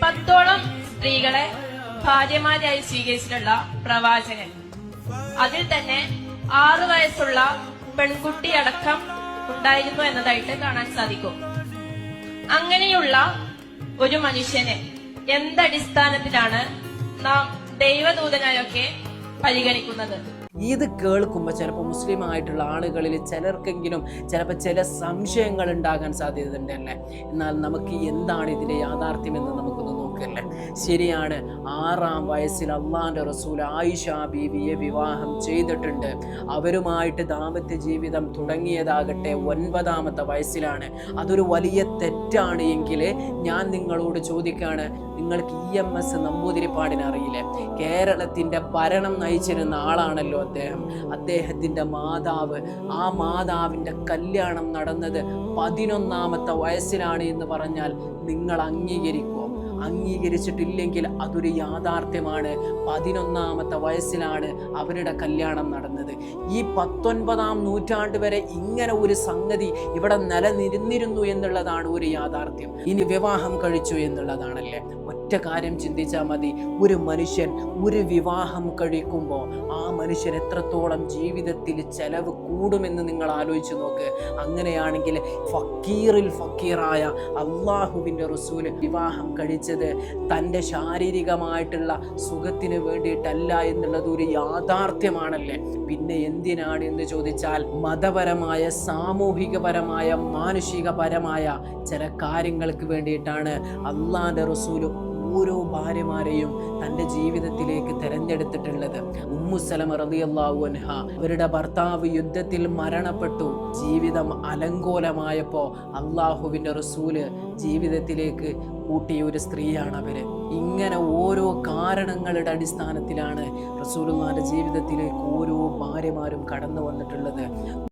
10ഓളം സ്ത്രീകളെ ഭാര്യമാരായി സ്വീകരിച്ചിട്ടുള്ള പ്രവാചകൻ. അതിൽ തന്നെ 6 വയസ്സുള്ള പെൺകുട്ടിയടക്കം ഉണ്ടായിരുന്നു എന്നതായിട്ട് കാണാൻ സാധിക്കും. അങ്ങനെയുള്ള ഒരു മനുഷ്യനെ എന്തടിസ്ഥാനത്തിലാണ് നാം ദൈവദൂതനായൊക്കെ പരിഗണിക്കുന്നത്? ഇത് കേൾക്കുമ്പോൾ ചിലപ്പോൾ മുസ്ലിം ആയിട്ടുള്ള ആളുകളിൽ ചിലർക്കെങ്കിലും ചിലപ്പോൾ ചില സംശയങ്ങൾ ഉണ്ടാകാൻ സാധ്യതയുണ്ട് അല്ലേ. എന്നാൽ നമുക്ക് എന്താണ് ഇതിൻ്റെ യാഥാർത്ഥ്യമെന്ന് നമുക്കൊന്ന് നോക്കല്ലേ. ശരിയാണ്, 6-ാം വയസ്സിൽ അള്ളാന്റെ റസൂൽ ആയിഷ ബീവിയെ വിവാഹം ചെയ്തിട്ടുണ്ട്. അവരുമായിട്ട് ദാമ്പത്യ ജീവിതം തുടങ്ങിയതാകട്ടെ 9-ാമത്തെ വയസ്സിലാണ്. അതൊരു വലിയ തെറ്റാണ് എങ്കിൽ ഞാൻ നിങ്ങളോട് ചോദിക്കുകയാണ്, നിങ്ങൾക്ക് EMS നമ്പൂതിരിപ്പാടിനെ അറിയില്ലേ? കേരളത്തിൻ്റെ ഭരണം നയിച്ചിരുന്ന ആളാണല്ലോ അദ്ദേഹത്തിൻ്റെ മാതാവ്. ആ മാതാവിൻ്റെ കല്യാണം നടന്നത് 11-ാമത്തെ വയസ്സിലാണ് എന്ന് പറഞ്ഞാൽ നിങ്ങൾ അംഗീകരിക്കുമോ? അംഗീകരിച്ചിട്ടില്ലെങ്കിൽ അതൊരു യാഥാർത്ഥ്യമാണ്. 11-ാമത്തെ വയസ്സിലാണ് അവരുടെ കല്യാണം നടന്നത്. ഈ 19-ാം നൂറ്റാണ്ട് വരെ ഇങ്ങനെ ഒരു സംഗതി ഇവിടെ നിലനിന്നിരുന്നു എന്നുള്ളതാണ് ഒരു യാഥാർത്ഥ്യം. ഇനി വിവാഹം കഴിച്ചു എന്നുള്ളതാണല്ലേ. ഒറ്റ കാര്യം ചിന്തിച്ചാൽ മതി. ഒരു മനുഷ്യൻ ഒരു വിവാഹം കഴിക്കുമ്പോൾ ആ മനുഷ്യൻ എത്രത്തോളം ജീവിതത്തിൽ ചെലവ് കൂടുമെന്ന് നിങ്ങൾ ആലോചിച്ച് നോക്ക്. അങ്ങനെയാണെങ്കിൽ ഫക്കീറിൽ ഫക്കീറായ അള്ളാഹുവിൻ്റെ റസൂൽ വിവാഹം കഴിച്ചത് തൻ്റെ ശാരീരികമായിട്ടുള്ള സുഖത്തിന് വേണ്ടിയിട്ടല്ല എന്നുള്ളത് ഒരു യാഥാർത്ഥ്യമാണല്ലേ. പിന്നെ എന്തിനാണ് എന്ന് ചോദിച്ചാൽ മതപരമായ, സാമൂഹികപരമായ, മാനുഷികപരമായ ചില കാര്യങ്ങൾക്ക് വേണ്ടിയിട്ടാണ് അള്ളാന്റെ റസൂൽ ഓരോ ഭാര്യമാരെയും തൻ്റെ ജീവിതത്തിലേക്ക് തിരഞ്ഞെടുത്തിട്ടുള്ളത്. ഉമ്മു സലമ റളിയല്ലാഹു അൻഹ, അവരുടെ ഭർത്താവ് യുദ്ധത്തിൽ മരണപ്പെട്ടു. ജീവിതം അലങ്കോലമായപ്പോൾ അള്ളാഹുവിൻ്റെ റസൂല് ജീവിതത്തിലേക്ക് കൂട്ടിയ ഒരു സ്ത്രീയാണ് അവര്. ഇങ്ങനെ ഓരോ കാരണങ്ങളുടെ അടിസ്ഥാനത്തിലാണ് റസൂലുള്ളാഹിന്റെ ജീവിതത്തിലേക്ക് ഓരോ ഭാര്യമാരും കടന്നു വന്നിട്ടുള്ളത്.